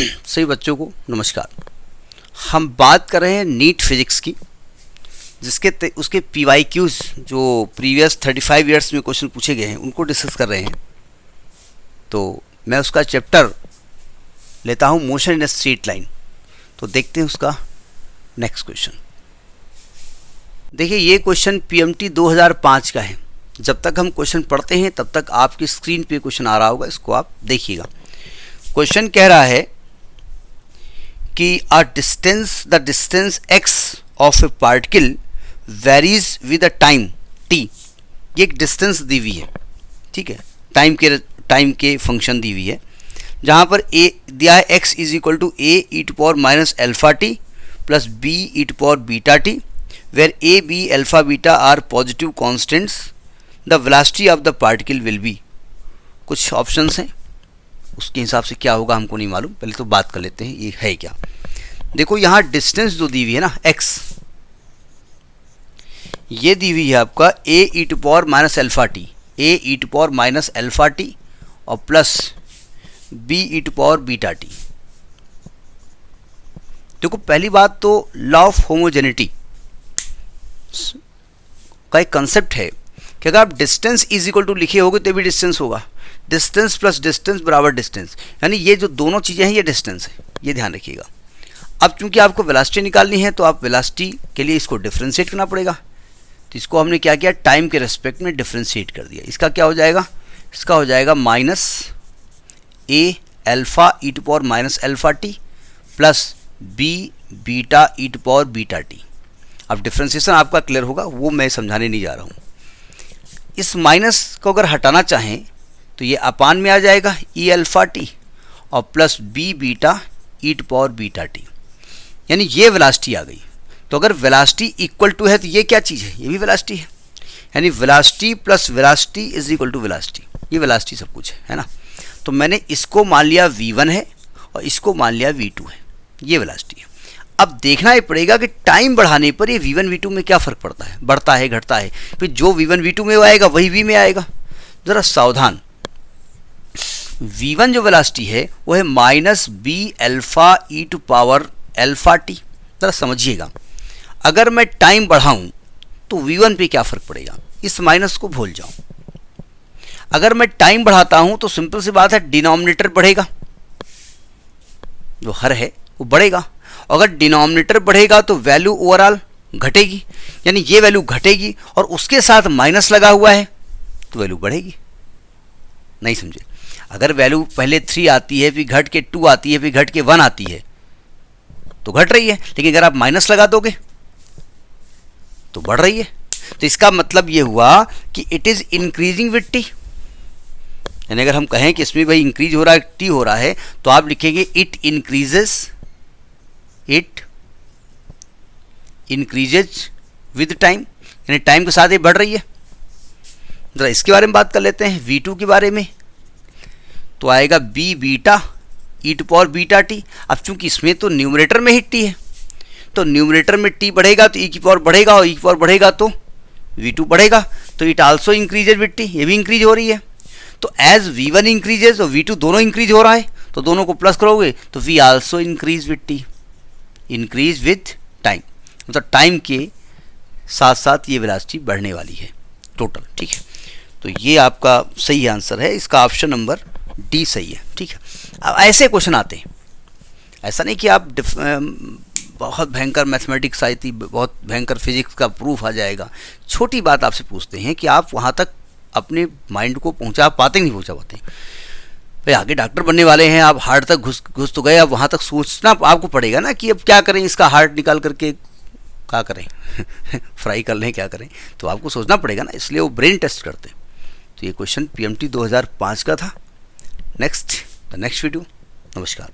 सभी बच्चों को नमस्कार। हम बात कर रहे हैं नीट फिजिक्स की, जिसके उसके PYQs जो प्रीवियस 35 ईयर्स में क्वेश्चन पूछे गए हैं उनको डिस्कस कर रहे हैं। तो मैं उसका चैप्टर लेता हूं मोशन इन स्ट्रेट लाइन। तो देखते हैं उसका नेक्स्ट क्वेश्चन। देखिए ये क्वेश्चन PMT 2005 का है। जब तक हम क्वेश्चन पढ़ते हैं तब तक आपकी स्क्रीन पे क्वेश्चन आ रहा होगा, इसको आप देखिएगा। क्वेश्चन कह रहा है कि the distance x of A particle varies with a time t। ये एक डिस्टेंस दी हुई है, ठीक है, टाइम के फंक्शन दी हुई है, जहाँ पर a दिया है x is equal to a e to power minus alpha t plus b e to power beta t, where a b alpha beta are positive constants, the velocity of the particle will be. कुछ options हैं, उसके हिसाब से क्या होगा हमको नहीं मालूम। पहले तो बात कर लेते हैं ये है क्या। देखो यहाँ डिस्टेंस जो दी हुई है ना x, ये दी हुई है आपका a e to power minus alpha t, a e to power minus alpha t और plus b e to power beta t. देखो पहली बात तो लॉ ऑफ होमोजेनिटी का एक कंसेप्ट है कि अगर आप डिस्टेंस इज इक्वल टू लिखे होगे तो भी डिस्टेंस होगा, डिस्टेंस प्लस डिस्टेंस बराबर डिस्टेंस, यानी ये जो दोनों चीज़ें हैं ये डिस्टेंस है, ये ध्यान रखिएगा। अब चूंकि आपको वेलोसिटी निकालनी है तो आप वेलोसिटी के लिए इसको डिफरेंशिएट करना पड़ेगा। तो इसको हमने क्या किया, टाइम के रेस्पेक्ट में डिफरेंशिएट कर दिया। इसका क्या हो जाएगा, इसका हो जाएगा minus a alpha e to power minus alpha t plus b beta e to power beta t. अब डिफरेंशिएशन आपका क्लियर होगा, वो मैं समझाने नहीं जा रहा हूँ। इस माइनस को अगर हटाना चाहें तो ये अपान में आ जाएगा e अल्फा टी और plus b beta e to power beta t, यानी ये वेलोसिटी आ गई। तो अगर वेलोसिटी इक्वल टू है तो ये क्या चीज़ है, ये भी वेलोसिटी है, यानी velocity plus velocity is equal to velocity. ये वेलोसिटी सब कुछ है ना। तो मैंने इसको मान लिया v1 है और इसको मान लिया v2 है, ये वेलोसिटी है। अब देखना ही पड़ेगा कि टाइम बढ़ाने पर ये v1 v2 में क्या फ़र्क पड़ता है, बढ़ता है घटता है। फिर जो v1 v2 में आएगा वही v में आएगा। ज़रा सावधान, v1 जो वेलोसिटी है वो है minus b alpha e to power alpha t. ज़रा समझिएगा, अगर मैं टाइम बढ़ाऊं तो v1 पे क्या फ़र्क पड़ेगा, इस माइनस को भूल जाऊं। अगर मैं टाइम बढ़ाता हूं तो सिंपल सी बात है डिनोमिनेटर बढ़ेगा, जो हर है वो बढ़ेगा। अगर डिनोमिनेटर बढ़ेगा तो वैल्यू ओवरऑल घटेगी, यानी ये वैल्यू घटेगी और उसके साथ माइनस लगा हुआ है तो वैल्यू बढ़ेगी। नहीं समझे, अगर वैल्यू पहले 3 आती है, फिर घट के 2 आती है, फिर घट के 1 आती है तो घट रही है, लेकिन अगर आप माइनस लगा दोगे तो बढ़ रही है। तो इसका मतलब ये हुआ कि it is increasing with T. यानी अगर हम कहें कि इसमें भाई इंक्रीज हो रहा है, टी हो रहा है, तो आप लिखेंगे इट इंक्रीजेज विद टाइम, यानी टाइम के साथ ये बढ़ रही है। जरा इसके बारे में बात कर लेते हैं, v2 के बारे में। तो आएगा b beta e to power beta t. अब चूंकि इसमें तो न्यूमरेटर में ही टी है, तो न्यूमरेटर में टी बढ़ेगा तो ई की पावर बढ़ेगा और ई की पावर बढ़ेगा तो v2 बढ़ेगा। तो it also increases with T, ये भी इंक्रीज हो रही है। तो एज v1 इंक्रीजेज और v2 दोनों इंक्रीज हो रहा है, तो दोनों को प्लस करोगे तो v also increase with T, increase with time, मतलब टाइम के साथ साथ ये वेलोसिटी बढ़ने वाली है टोटल, ठीक है। तो ये आपका सही आंसर है, इसका ऑप्शन नंबर डी सही है, ठीक है। अब ऐसे क्वेश्चन आते हैं, ऐसा नहीं कि आप बहुत भयंकर मैथमेटिक्स आई थी, बहुत भयंकर फिजिक्स का प्रूफ आ जाएगा। छोटी बात आपसे पूछते हैं कि आप वहाँ तक अपने माइंड को पहुँचा पाते नहीं पहुँचा पाते। भाई आगे डॉक्टर बनने वाले हैं, आप हार्ट तक घुस तो गए, अब वहाँ तक सोचना आपको पड़ेगा ना कि अब क्या करें, इसका हार्ट निकाल करके क्या करें फ्राई कर लें, क्या करें, तो आपको सोचना पड़ेगा ना, इसलिए वो ब्रेन टेस्ट करते हैं। तो ये क्वेश्चन PMT 2005 का था। Next video. नमस्कार।